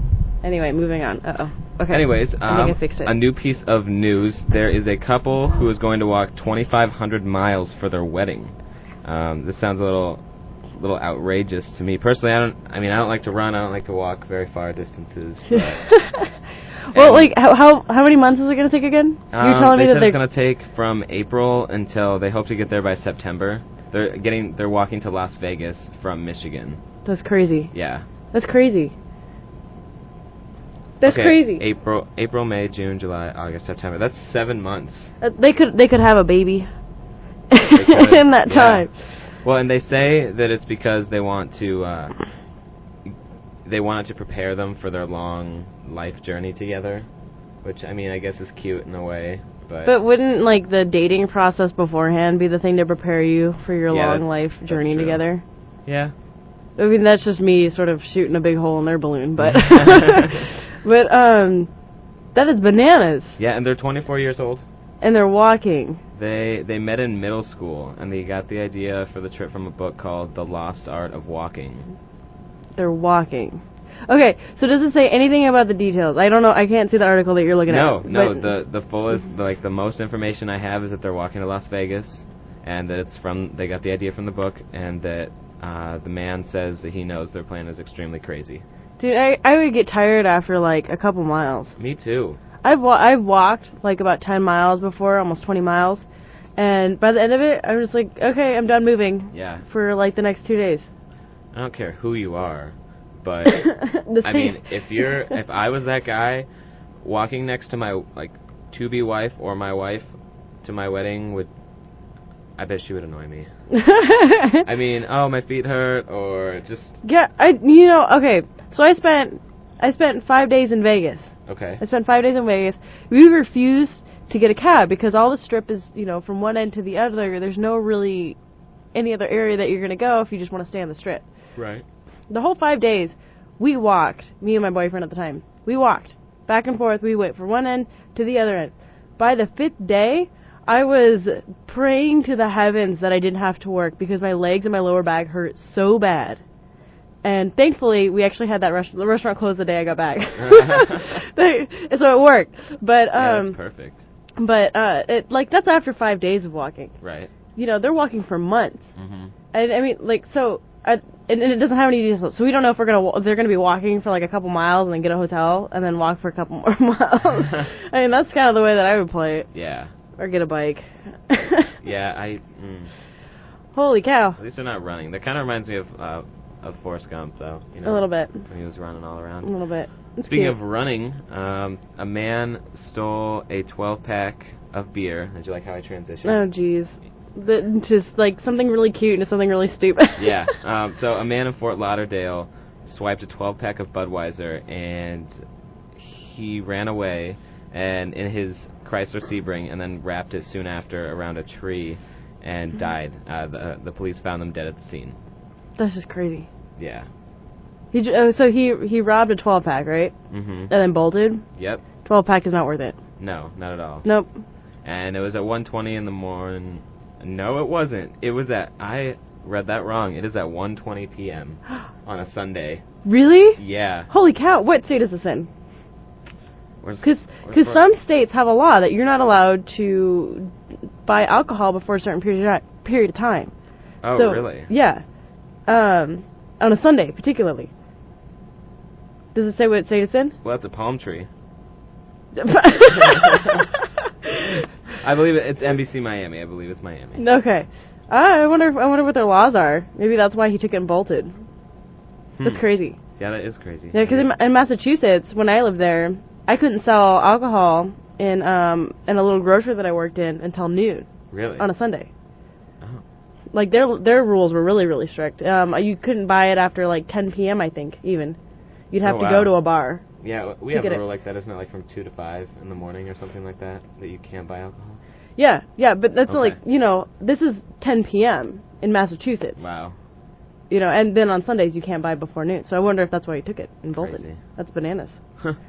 moving on. Uh-oh. Okay. Anyways, I think I fixed it. A new piece of news. There is a couple who is going to walk 2,500 miles for their wedding. This sounds a little outrageous to me. Personally, I don't like to run. I don't like to walk very far distances. Well, like, how many months is it going to take again? You're telling me that it's going to take from April until they hope to get there by September. They're walking to Las Vegas from Michigan. That's crazy. Yeah. That's crazy. That's crazy. April, May, June, July, August, September. That's 7 months. They could have a baby in that time. Well, and they say that it's because they want to prepare them for their long life journey together, which I guess is cute in a way. But wouldn't like the dating process beforehand be the thing to prepare you for your long life journey together? Yeah. I mean, that's just me sort of shooting a big hole in their balloon, but but that is bananas. Yeah, and they're 24 years old. And they're walking. They met in middle school, and they got the idea for the trip from a book called The Lost Art of Walking. They're walking. Okay, so does it say anything about the details? I don't know. I can't see the article that you're looking at. No. The fullest, like the most information I have is that they're walking to Las Vegas, and that they got the idea from the book, and that the man says that he knows their plan is extremely crazy. Dude, I would get tired after like a couple miles. Me too. I've walked like about 10 miles before, almost 20 miles, and by the end of it, I'm just like, okay, I'm done moving. Yeah. For like the next 2 days. I don't care who you are, but I mean, if I was that guy walking next to my to-be wife or my wife to my wedding, I bet she would annoy me. I mean, oh, my feet hurt, or just... Yeah, okay, so I spent 5 days in Vegas. Okay. I spent 5 days in Vegas. We refused to get a cab because all the strip is, from one end to the other. There's no really any other area that you're going to go if you just want to stay on the strip. Right. The whole 5 days, we walked, me and my boyfriend at the time. We walked back and forth. We went from one end to the other end. By the 5th day, I was praying to the heavens that I didn't have to work because my legs and my lower back hurt so bad. And thankfully, we actually had the restaurant closed the day I got back. So it worked. But yeah, that's perfect. But that's after 5 days of walking. Right. They're walking for months. Mm-hmm. And I mean, and it doesn't have any details. So we don't know if they're gonna be walking for like a couple miles and then get a hotel and then walk for a couple more miles. I mean, that's kind of the way that I would play it. Yeah. Or get a bike. Yeah, Holy cow. At least they're not running. That kind of reminds me of Forrest Gump, though. A little bit. When he was running all around. A little bit. Speaking of running, a man stole a 12-pack of beer. Did you like how I transitioned? Oh, jeez. Just like something really cute into something really stupid. Yeah. So a man in Fort Lauderdale swiped a 12-pack of Budweiser, and he ran away and in his Chrysler Sebring, and then wrapped it soon after around a tree and died. The police found him dead at the scene. That's just crazy. Yeah. So he robbed a 12-pack, right? Mm-hmm. And then bolted? Yep. 12-pack is not worth it. No, not at all. Nope. And it was at 1:20 in the morning. No, it wasn't. It was I read that wrong. It is at 1:20 p.m. on a Sunday. Really? Yeah. Holy cow. What state is this in? Because some states have a law that you're not allowed to buy alcohol before a certain period of time. Oh, so, really? Yeah. On a Sunday, particularly. Does it say what state it's in? Well, that's a palm tree. I believe it's NBC Miami. I believe it's Miami. Okay. I wonder what their laws are. Maybe that's why he took it and bolted. That's crazy. Yeah, that is crazy. Yeah, because in Massachusetts, when I lived there, I couldn't sell alcohol in a little grocery that I worked in until noon. Really? On a Sunday. Oh. Like their rules were really, really strict. You couldn't buy it after like 10 p.m. I think even. You'd have to go to a bar. Yeah, we have a rule like that. Isn't it like from 2 to 5 in the morning or something like that you can't buy alcohol? Yeah, but that's like this is 10 p.m. in Massachusetts. Wow. And then on Sundays you can't buy before noon. So I wonder if that's why he took it and bolted. Crazy. That's bananas.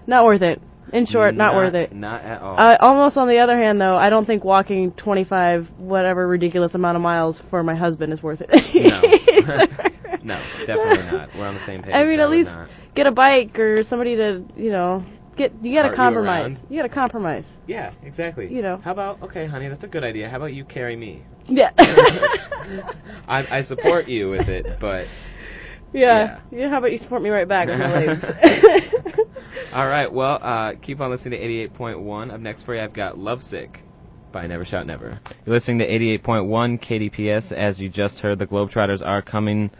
Not worth it. In short, not worth it. Not at all. Almost on the other hand, though, I don't think walking 25, whatever ridiculous amount of miles for my husband is worth it. No. No, definitely not. We're on the same page. I mean, at least get a bike or somebody to, You gotta compromise. You gotta compromise. Yeah, exactly. You know. How about, okay, honey, that's a good idea. How about you carry me? Yeah. I support you with it, but... Yeah. How about you support me right back with my legs? All right, well, keep on listening to 88.1. Up next for you, I've got Lovesick by Never Shout Never. You're listening to 88.1 KDPS. As you just heard, the Globetrotters are coming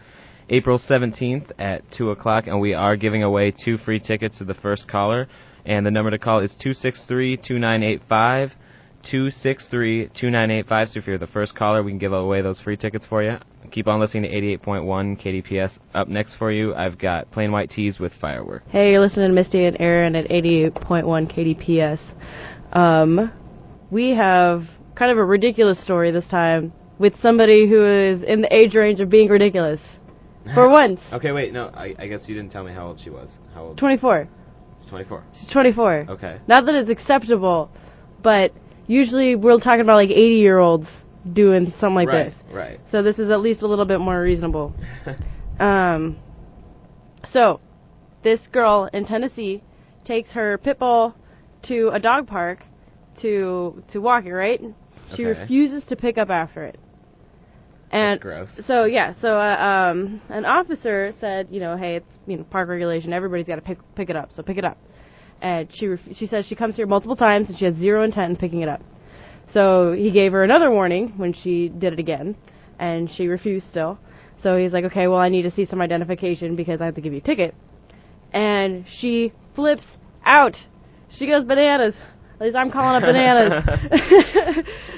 April 17th at 2 o'clock, and we are giving away 2 free tickets to the first caller. And the number to call is 263-2985. 263-2985. So if you're the first caller, we can give away those free tickets for you. Keep on listening to 88.1 KDPS. Up next for you, I've got Plain White Tees with Firework. Hey, you're listening to Misty and Aaron at 88.1 KDPS. We have kind of a ridiculous story this time with somebody who is in the age range of being ridiculous. For once. Okay, wait, no, I guess you didn't tell me how old she was. How old? 24. She's 24. She's 24. Okay. Not that it's acceptable, but usually we're talking about like 80-year-olds doing something like this. Right. So this is at least a little bit more reasonable. So this girl in Tennessee takes her pit bull to a dog park to walk it, right? She refuses to pick up after it. And that's gross. So an officer said, hey, it's park regulation. Everybody's got to pick it up. So pick it up. And she says she comes here multiple times and she has zero intent in picking it up. So he gave her another warning when she did it again, and she refused still. So he's like, okay, well, I need to see some identification because I have to give you a ticket. And she flips out. She goes bananas. At least I'm calling it bananas.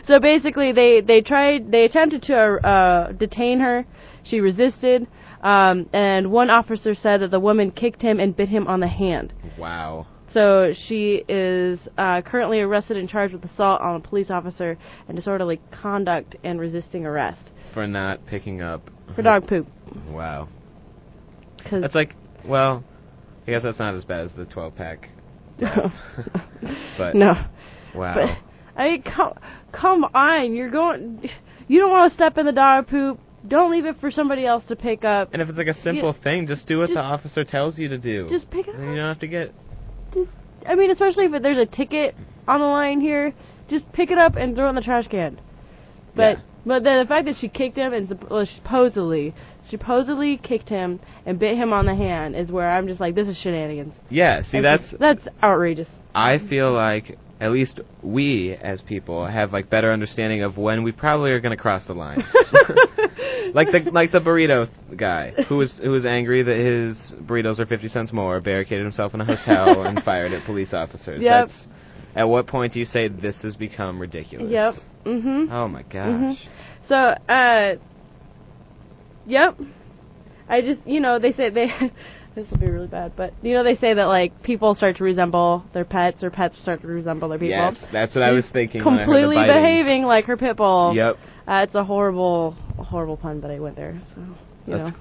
So basically, they attempted to detain her. She resisted, and one officer said that the woman kicked him and bit him on the hand. Wow. So she is currently arrested and charged with assault on a police officer and disorderly conduct and resisting arrest. For not picking up... For dog poop. Wow. That's like, well, I guess that's not as bad as the 12-pack. But no. Wow. But, I mean, come on. You don't want to step in the dog poop. Don't leave it for somebody else to pick up. And if it's like a simple thing, just do what the officer tells you to do. Just pick it up. And you don't have to get... I mean, especially if there's a ticket on the line here, just pick it up and throw it in the trash can. But then the fact that she kicked him and supposedly kicked him and bit him on the hand is where I'm just like, this is shenanigans. Yeah, see, that's outrageous. I feel like at least we as people have like better understanding of when we probably are going to cross the line. like the burrito guy who was angry that his burritos are 50 cents more, barricaded himself in a hotel and fired at police officers. Yep. At what point do you say this has become ridiculous? Yep. Mhm. Oh my gosh. Mm-hmm. So, yep. I just, they say this will be really bad, but they say that like people start to resemble their pets, or pets start to resemble their people. Yes, that's what I was thinking. Completely behaving like her pit bull. Yep. It's a horrible pun, but I went there. So. All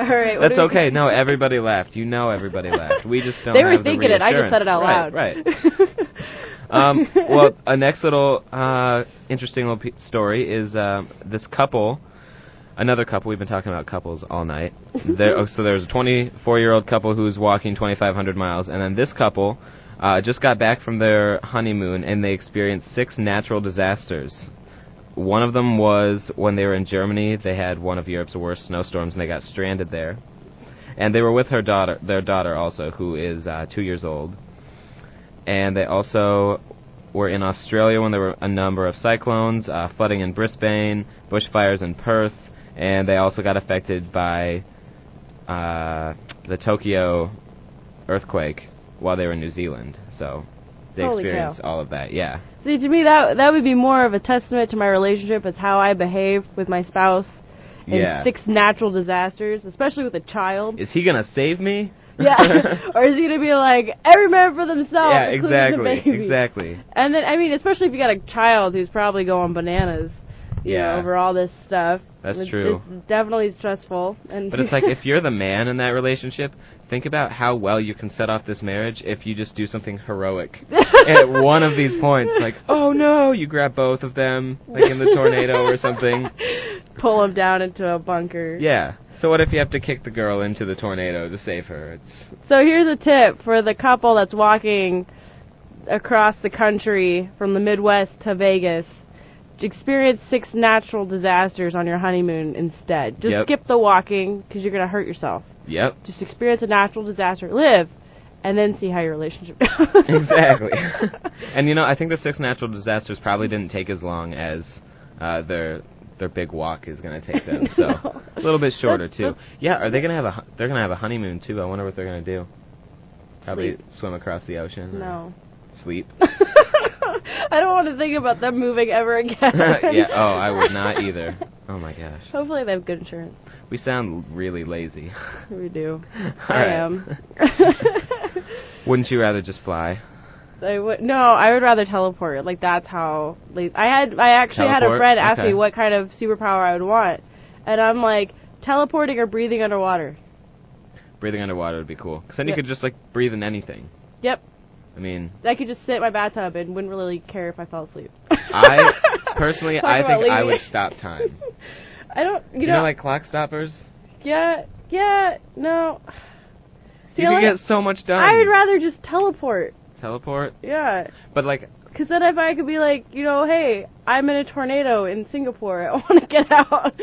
right. That's okay. No, everybody laughed. Everybody laughed. We just don't. They were thinking it. I just said it out loud. Right. Well, a next little interesting little story is this couple. Another couple. We've been talking about couples all night. So there's a 24-year-old couple who's walking 2,500 miles, and then this couple just got back from their honeymoon, and they experienced 6 natural disasters. One of them was when they were in Germany. They had one of Europe's worst snowstorms, and they got stranded there. And they were with their daughter also, who is 2 years old. And they also were in Australia when there were a number of cyclones, flooding in Brisbane, bushfires in Perth, and they also got affected by the Tokyo earthquake while they were in New Zealand. So they experienced all of that, yeah. See, to me, that would be more of a testament to my relationship as how I behave with my spouse in 6 natural disasters, especially with a child. Is he going to save me? Yeah. Or is he going to be like, every man for themselves, yeah, including the baby? Exactly. And then, I mean, especially if you got a child who's probably going bananas, you know, over all this stuff. That's true. It's definitely stressful. But it's like, if you're the man in that relationship, think about how well you can set off this marriage if you just do something heroic at one of these points. Like, oh no, you grab both of them, like in the tornado or something. Pull them down into a bunker. Yeah. So what if you have to kick the girl into the tornado to save her? So here's a tip for the couple that's walking across the country from the Midwest to Vegas. Experience 6 natural disasters on your honeymoon instead. Just skip the walking because you're going to hurt yourself. Yep. Just experience a natural disaster, live, and then see how your relationship goes. Exactly. And, I think the 6 natural disasters probably didn't take as long as their big walk is going to take them. So a little bit shorter, too. Yeah, are they going to have they're going to have a honeymoon, too. I wonder what they're going to do. Probably swim across the ocean. No. Sleep. I don't want to think about them moving ever again. Yeah, I would not either. Oh my gosh. Hopefully they have good insurance. We sound really lazy. We do. I am. Wouldn't you rather just fly? No, I would rather teleport. Like, that's how... I actually had a friend ask me what kind of superpower I would want. And I'm like, teleporting or breathing underwater. Breathing underwater would be cool. Because then you could just, breathe in anything. Yep. I mean... I could just sit in my bathtub and wouldn't really care if I fell asleep. Personally, I think I would stop time. I don't... You know, like clock stoppers? Yeah, no. See, you could get so much done. I would rather just teleport. Teleport? Yeah. But, because then if I could be like, hey, I'm in a tornado in Singapore. I want to get out.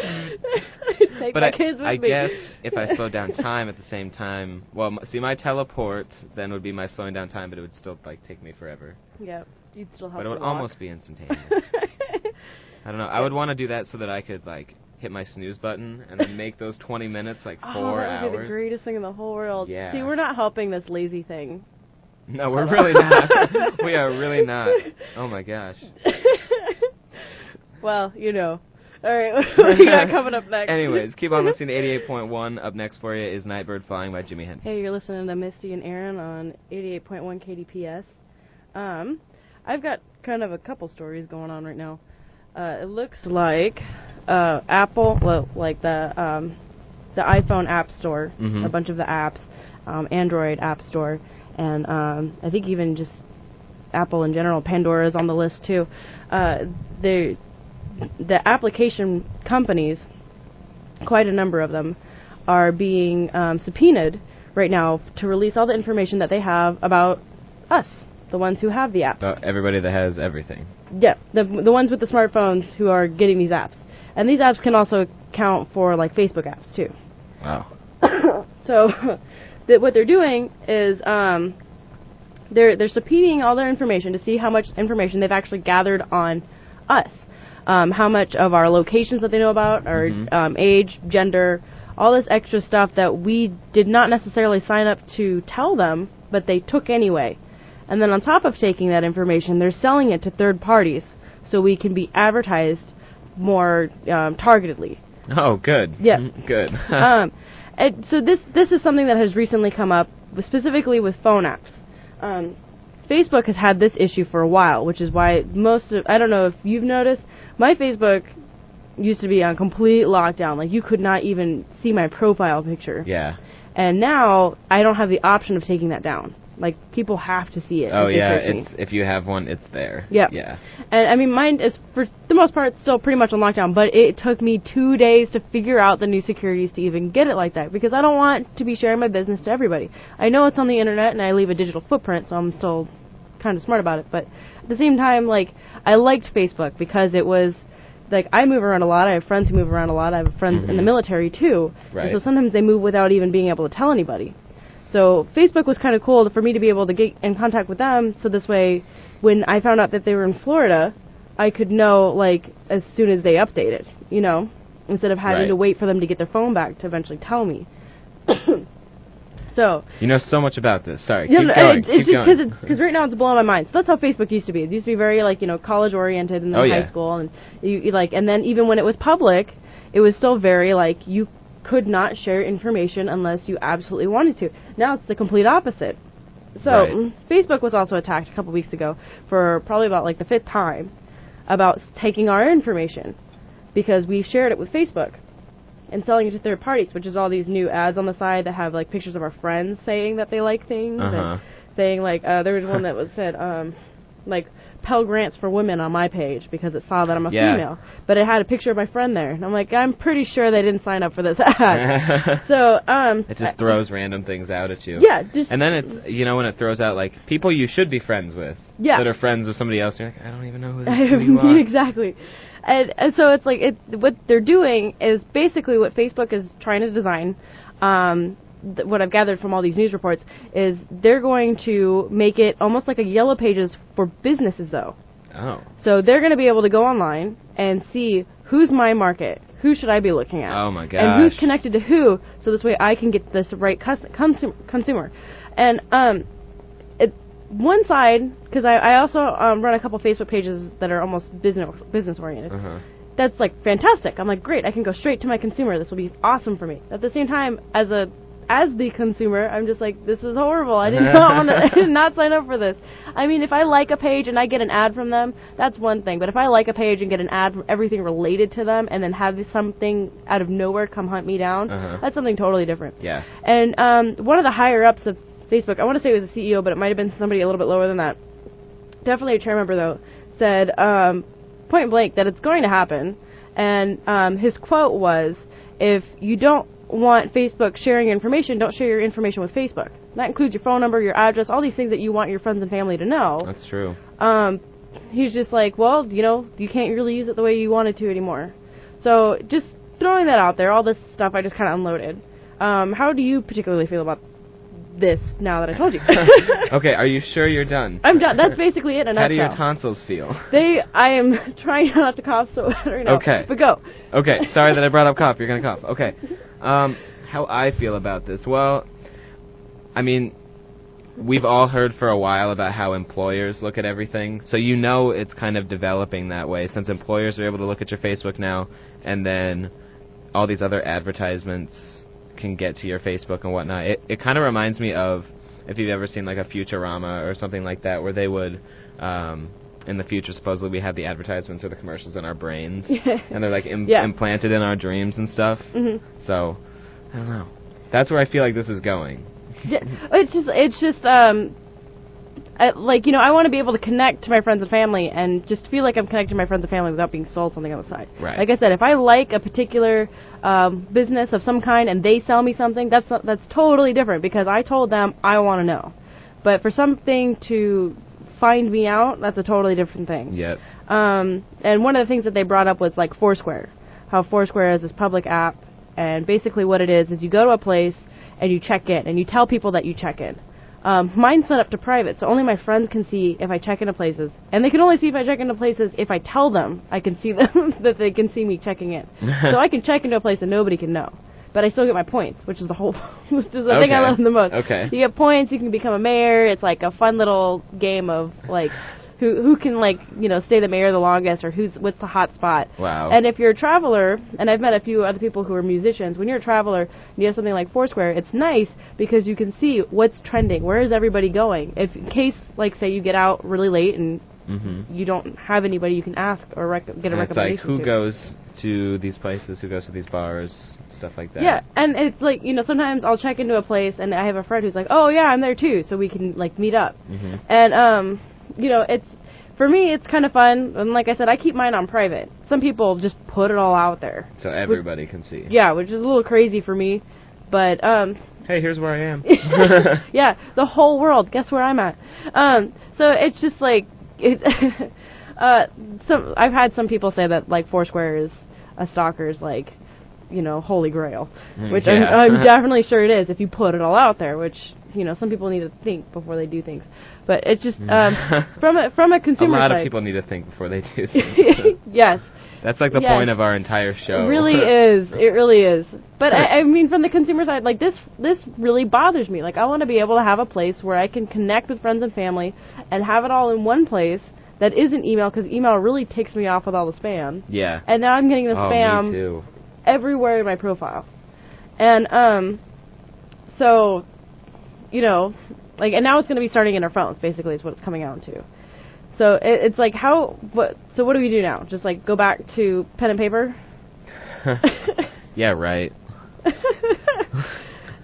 Take my kids with me. I guess if I slow down time at the same time... Well, see, my teleport then would be my slowing down time, but it would still, take me forever. Yeah, you'd still have to But it would walk. almost be instantaneous. I don't know. I would want to do that so that I could, hit my snooze button and then make those 20 minutes, 4 hours. That would be the greatest thing in the whole world. Yeah. See, we're not helping this lazy thing. No, we're really not. We are really not. Oh, my gosh. Well, All right, what do you got coming up next? Anyways, keep on listening to 88.1. Up next for you is Nightbird Flying by Jimi Hendrix. Hey, you're listening to Misty and Aaron on 88.1 KDPS. I've got kind of a couple stories going on right now. It looks like Apple, the iPhone App Store, a bunch of the apps, Android App Store, and I think even just Apple in general, Pandora's on the list too. The application companies, quite a number of them, are being subpoenaed right now to release all the information that they have about us, the ones who have the apps. Everybody that has everything. Yeah, the ones with the smartphones who are getting these apps. And these apps can also count for, Facebook apps, too. Wow. So, what they're doing is they're subpoenaing all their information to see how much information they've actually gathered on us. How much of our locations that they know about, our age, gender, all this extra stuff that we did not necessarily sign up to tell them, but they took anyway. And then on top of taking that information, they're selling it to third parties so we can be advertised more targetedly. Oh, good. Yeah. Good. And so this is something that has recently come up, specifically with phone apps. Facebook has had this issue for a while, which is why I don't know if you've noticed, my Facebook used to be on complete lockdown. You could not even see my profile picture. Yeah. And now I don't have the option of taking that down. People have to see it. Oh, yeah, if you have one, it's there. Yep. Yeah. And, I mean, mine is, for the most part, still pretty much on lockdown, but it took me 2 days to figure out the new securities to even get it like that, because I don't want to be sharing my business to everybody. I know it's on the internet, and I leave a digital footprint, so I'm still kind of smart about it, but at the same time, I liked Facebook, because it was, I move around a lot, I have friends who move around a lot, I have friends in the military, too, right. And so sometimes they move without even being able to tell anybody. So Facebook was kind of cool for me to be able to get in contact with them, so this way, when I found out that they were in Florida, I could know, as soon as they updated, instead of having to wait for them to get their phone back to eventually tell me. So... You know so much about this. Sorry, keep going. It's just because right now it's blowing my mind. So that's how Facebook used to be. It used to be very, college-oriented and then high school, and and then even when it was public, it was still very, you could not share information unless you absolutely wanted to. Now it's the complete opposite. So Facebook was also attacked a couple weeks ago for probably about the 5th time about taking our information because we shared it with Facebook and selling it to third parties, which is all these new ads on the side that have pictures of our friends saying that they like things and saying there was one that was said Pell Grants for women on my page because it saw that I'm a female. But it had a picture of my friend there. And I'm like, I'm pretty sure they didn't sign up for this ad. So, it just throws random things out at you. Yeah. And then it's, you know, when it throws out, like, people you should be friends with. Yeah. That are friends with somebody else. You're like, I don't even know who you are. Exactly. And so it's like, what they're doing is basically what Facebook is trying to design. What I've gathered from all these news reports is they're going to make it almost like a Yellow Pages for businesses, though. Oh. So they're going to be able to go online and see who's my market, who should I be looking at, oh my gosh, and who's connected to who, so this way I can get this right consumer. And one side, because I also run a couple Facebook pages that are almost business oriented. That's like fantastic. I'm like, great, I can go straight to my consumer. This will be awesome for me. At the same time, as the consumer, I'm just like, this is horrible. I did not sign up for this. I mean, if I like a page and I get an ad from them, that's one thing. But if I like a page and get an ad from everything related to them and then have something out of nowhere come hunt me down, that's something totally different. Yeah. And one of the higher ups of Facebook, I want to say it was a CEO, but it might have been somebody a little bit lower than that. Definitely a chair member, though, said point blank that it's going to happen. And his quote was, if you don't want Facebook sharing information, don't share your information with Facebook. That includes your phone number, your address, all these things that you want your friends and family to know. That's true. He's just like, well, you know, you can't really use it the way you wanted to anymore. So just throwing that out there, all this stuff I just kind of unloaded. How do you particularly feel about this now that I told you? Okay, are you sure you're done? I'm done. That's basically it in a nutshell. How do your tonsils feel? I am trying not to cough so bad right now. Okay. But go. Okay, sorry that I brought up cough. You're going to cough. Okay. How I feel about this? Well, I mean, we've all heard for a while about how employers look at everything. So you know it's kind of developing that way, since employers are able to look at your Facebook now, and then all these other advertisements can get to your Facebook and whatnot. It kind of reminds me of, if you've ever seen like a Futurama or something like that, where they would, in the future, supposedly we have the advertisements or the commercials in our brains, and they're like implanted in our dreams and stuff. So, I don't know. That's where I feel like this is going. It's just like, you know, I want to be able to connect to my friends and family and just feel like I'm connected to my friends and family without being sold something on the side. Right. Like I said, if I like a particular business of some kind and they sell me something, that's totally different, because I told them I want to know. But for something to find me out, that's a totally different thing. Yep. And one of the things that they brought up was like Foursquare. How Foursquare is this public app, and basically what it is you go to a place and you check in, and you tell people that you check in. Mine's set up to private, so only my friends can see if I check into places. And they can only see if I check into places if I tell them I can see them, that they can see me checking in. So I can check into a place and nobody can know. But I still get my points, which is the thing I love the most. Okay. You get points, you can become a mayor. It's like a fun little game of, like, who can, like, you know, stay the mayor the longest, or what's the hot spot. Wow. And if you're a traveler, and I've met a few other people who are musicians, when you're a traveler and you have something like Foursquare, it's nice because you can see what's trending, where is everybody going. If in case, like, say you get out really late and you don't have anybody you can ask or get a recommendation to. It's like, who goes to these places, who goes to these bars, stuff like that. Yeah, and it's like, you know, sometimes I'll check into a place and I have a friend who's like, oh yeah, I'm there too, so we can, like, meet up. And you know, for me, it's kind of fun, and like I said, I keep mine on private. Some people just put it all out there. So everybody can see. Yeah, which is a little crazy for me, but, hey, here's where I am. Yeah, the whole world, guess where I'm at. So it's just like, I've had some people say that, like, Foursquare is a stalker's, like, you know, holy grail, which I'm definitely sure it is if you put it all out there, which, you know, some people need to think before they do things. But it's just, from a consumer side. A lot of people need to think before they do things. Yes. That's like the point of our entire show. It really is. It really is. But I mean, from the consumer side, like, this really bothers me. Like, I want to be able to have a place where I can connect with friends and family and have it all in one place that isn't email, because email really ticks me off with all the spam. Yeah. And now I'm getting the spam me too. everywhere in my profile. And, so, you know, like, and now it's going to be starting in our phones, basically, is what it's coming out to. So it's like, so what do we do now? Just, like, go back to pen and paper? Yeah, right.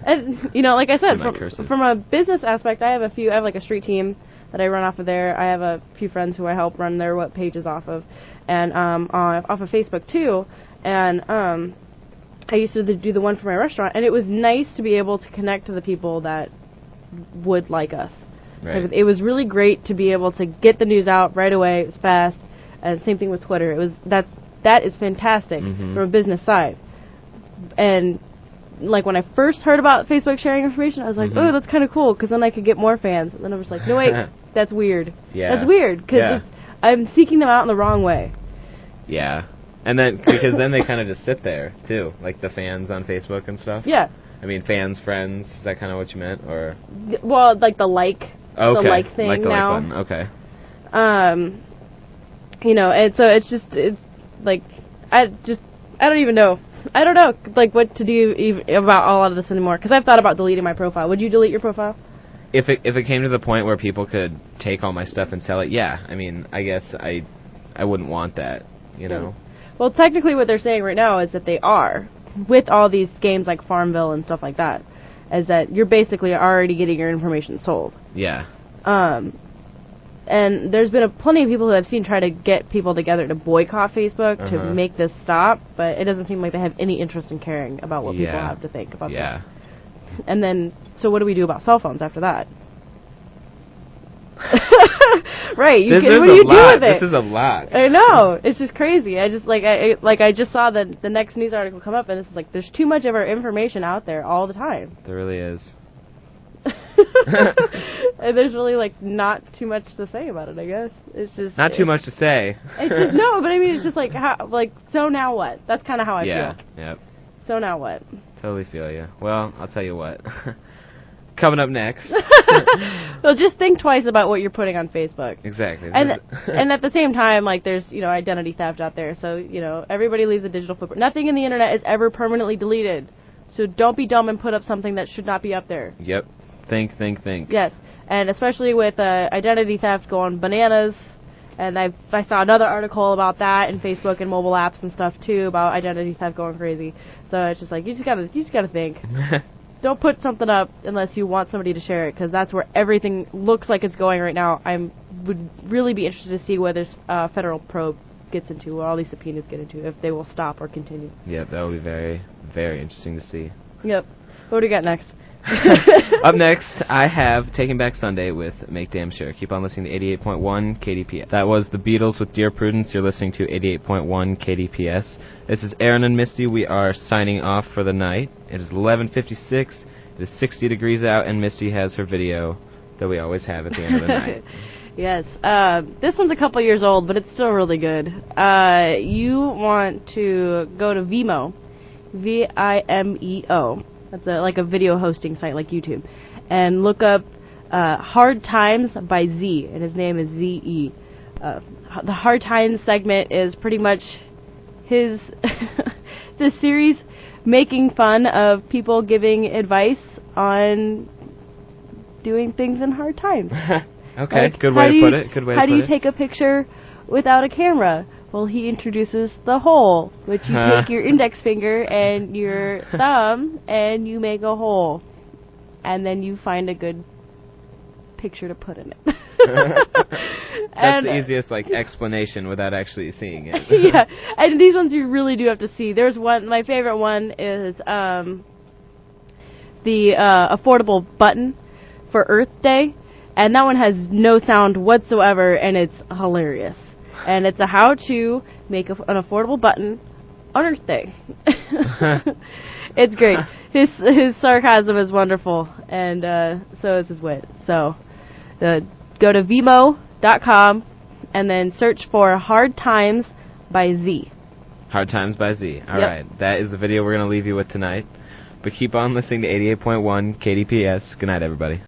And, you know, like I said, from a business aspect, I have like a street team that I run off of there. I have a few friends who I help run their web pages off of, and off of Facebook too. And I used to do the one for my restaurant, and it was nice to be able to connect to the people that would like us. Right. It was really great to be able to get the news out right away. It was fast, and same thing with Twitter. That is fantastic from a business side. And like when I first heard about Facebook sharing information, I was like, oh, that's kind of cool, because then I could get more fans. And then I was like, no, wait, that's weird. Yeah. That's weird, because I'm seeking them out in the wrong way. Yeah. And then, because then they kind of just sit there, too, like the fans on Facebook and stuff. Yeah. I mean, fans, friends, is that kind of what you meant, or? Well, like the like thing like the now. Like button. Okay. You know, and so it's like, I don't even know. I don't know, like, what to do about a lot of this anymore, because I've thought about deleting my profile. Would you delete your profile? If it came to the point where people could take all my stuff and sell it, yeah. I mean, I guess I wouldn't want that, you know? Well, technically what they're saying right now is that they are, with all these games like Farmville and stuff like that, is that you're basically already getting your information sold. Yeah. And there's been plenty of people who I've seen try to get people together to boycott Facebook to make this stop, but it doesn't seem like they have any interest in caring about what people have to think about that. And then, so what do we do about cell phones after that? Right, what do you do with it? This is a lot. I know, it's just crazy. I just I just saw the next news article come up, and it's like there's too much of our information out there all the time. There really is. And there's really like not too much to say about it. I guess it's just not too much to say. It's just no, but I mean it's just like so now what? That's kind of how I feel. Yep. So now what? Totally feel you. Well, I'll tell you what. Coming up next. Well, just think twice about what you're putting on Facebook. Exactly. And at the same time, like, there's, identity theft out there. So, everybody leaves a digital footprint. Nothing in the internet is ever permanently deleted. So don't be dumb and put up something that should not be up there. Yep. Think. Yes. And especially with identity theft going bananas. And I saw another article about that in Facebook and mobile apps and stuff, too, about identity theft going crazy. So it's just like, you just gotta think. Don't put something up unless you want somebody to share it, because that's where everything looks like it's going right now. I would really be interested to see where this federal probe gets into, where all these subpoenas get into, if they will stop or continue. Yeah, that will be very, very interesting to see. Yep. What do we got next? Up next, I have Taking Back Sunday with Make Damn Sure. Keep on listening to 88.1 KDPS. That was the Beatles with Dear Prudence. You're listening to 88.1 KDPS. This is Aaron and Misty. We are signing off for the night. It is 11:56. It is 60 degrees out, and Misty has her video that we always have at the end of the night. Yes. This one's a couple years old, but it's still really good. You want to go to Vimeo, Vimeo. That's like a video hosting site like YouTube. And look up Hard Times by Z, and his name is Z-E. The Hard Times segment is pretty much his it's a series making fun of people giving advice on doing things in hard times. Okay, like, good way to put it. How do you take a picture without a camera? Well, he introduces the hole, which you take your index finger and your thumb, and you make a hole. And then you find a good picture to put in it. That's the easiest, explanation without actually seeing it. Yeah, and these ones you really do have to see. There's one, my favorite one is the affordable button for Earth Day. And that one has no sound whatsoever, and it's hilarious. And it's a how to make an affordable button on Earth Day. It's great. His sarcasm is wonderful, and so is his wit. So go to Vimeo.com and then search for Hard Times by Z. Hard Times by Z. All right. That is the video we're going to leave you with tonight. But keep on listening to 88.1 KDPS. Good night, everybody.